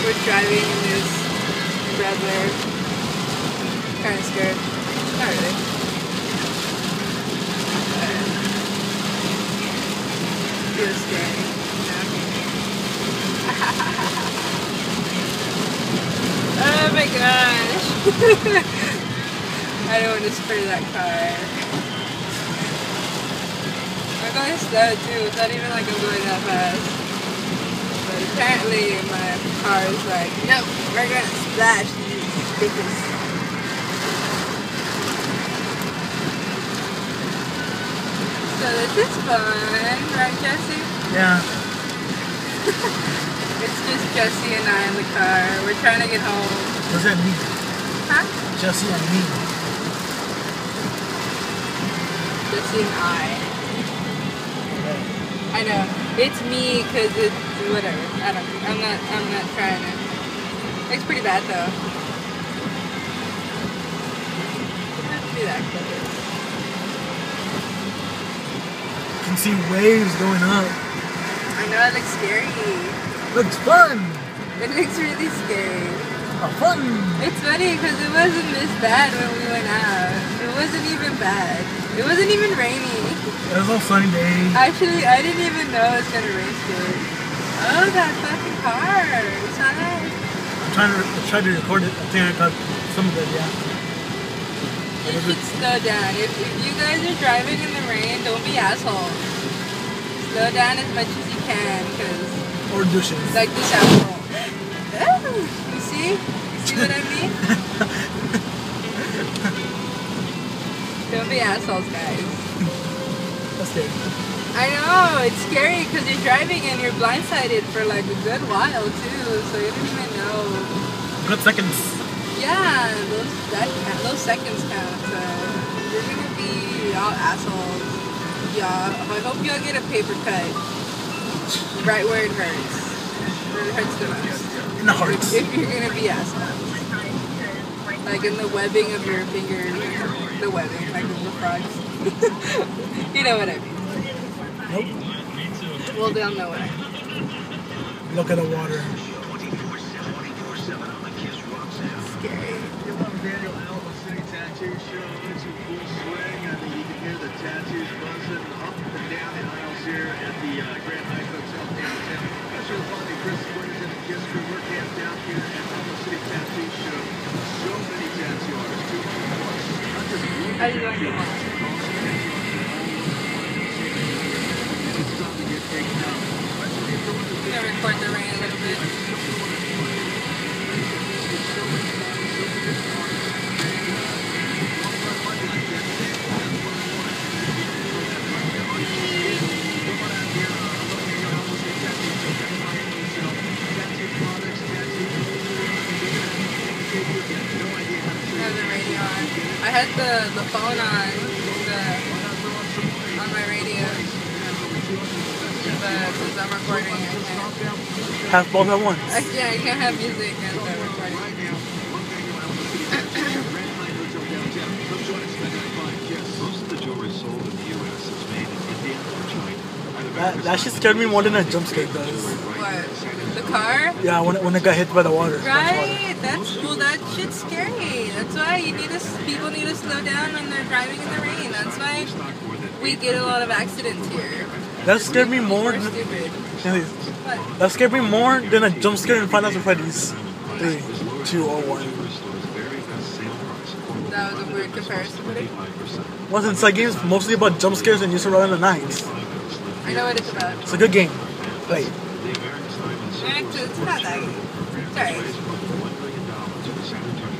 We're driving in this weather. Kind of scared. Not really. Feels scary. Oh my gosh! I don't want to spray that car. I'm going slow too. It's not even like I'm going that fast. But apparently my car is like, no, we're gonna splash these bitches. So this is fun, right, Jesse? Yeah. It's just Jesse and I in the car. We're trying to get home. What does that mean? Huh? Jesse and me. Jesse and I know. It's me because it's whatever. I don't know. I'm not trying to. It's pretty bad though. It has to be that close. You can see waves going up. I know it looks scary. Looks fun. It looks really scary. Fun. It's funny because it wasn't this bad when we went out. It wasn't even bad. It wasn't even rainy. It was a sunny day. Actually, I didn't even know it was gonna rain today. Oh, that fucking car! It's not nice. I tried to record it. I think I got some of it, yeah. You should slow down. If you guys are driving in the rain, don't be assholes. Slow down as much as you can, because Or douches. like this asshole. Oh, you see? You see what I mean? Don't be assholes, guys. That's scary. I know, it's scary because you're driving and you're blindsided for like a good while too, so you don't even know. Good seconds. Yeah, those seconds count, so you're gonna be all assholes. Yeah, I hope y'all get a paper cut right where it hurts. Where it hurts the most. In the hearts. If you're gonna be assholes. Like in the webbing of your fingers. The webbing, like the frogs. You know what I mean. Nope. Well, they'll know what I mean. Look at the water. Scary. Daniel Alba City Tattoo Show. It's in full swing. I think you can hear the tattoos buzzing up and down the aisles here at the Grand Hyatt Hotel downtown. Special Bonnie Chris Williams and the Kiss for work camp down here at Alba City Tattoo Show. So many tattoo artists, 200 plus. How do you like it? It's time to get taken out. Especially if you're one of the I'm gonna record the rain a little bit. I had the phone on my radio, but since I'm recording, I can't. Have both at once. Yeah, I can't have music and recording. Most of the jewelry sold in the U.S. is made in India or China. That shit scared me more than a jump scare does. What? The car? Yeah, when it got hit by the water. Right. That shit's scary. That's why people need to slow down when they're driving in the rain. That's why we get a lot of accidents here. That scared me more. We're stupid. What? That scared me more than a jump scare in Five Nights at Freddy's 3, 2, or 1. That was a weird comparison, but Well, since that game's mostly about jump scares and you surround the nights. I know what it's about. It's a good game. Play it. It's not that good. It's alright.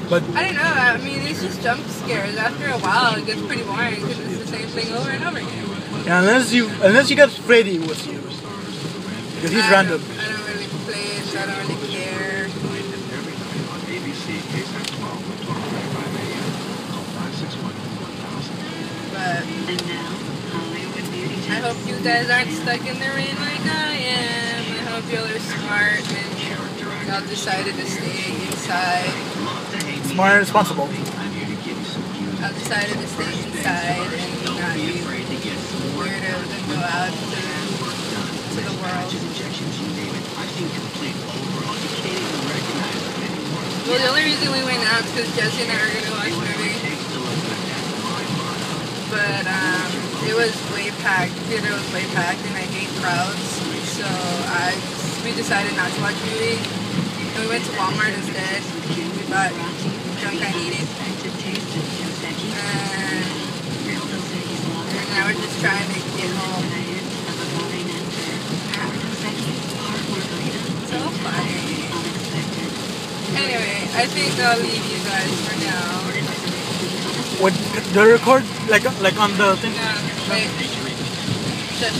But I don't know. I mean, it's just jump scares. After a while, it gets pretty boring because it's the same thing over and over again. yeah, unless you get Freddy with you, because he's random. I don't really play it, so I don't really care. But I hope you guys aren't stuck in the rain like I am. I hope y'all are smart and y'all decided to stay inside. Smart and responsible. Y'all decided to stay inside and not be weirdos and go out to the world. Well, the only reason we went out is because Jesse and I were going to watch a movie. But it was way packed. Theater was way packed, and I hate crowds. So we decided not to watch a movie. And we went to Walmart instead. We bought Junk I Needed. And now we're just trying to get home. So funny. Anyway, I think I'll leave you guys for now. What the record like on the thing? No, wait. Shush.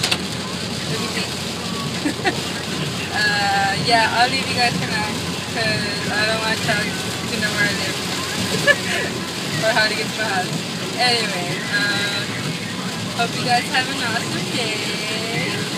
Let me think. Yeah, I'll leave you guys for now because I don't want Chuck to know where I live or how to get to my house. Anyway, hope you guys have an awesome day.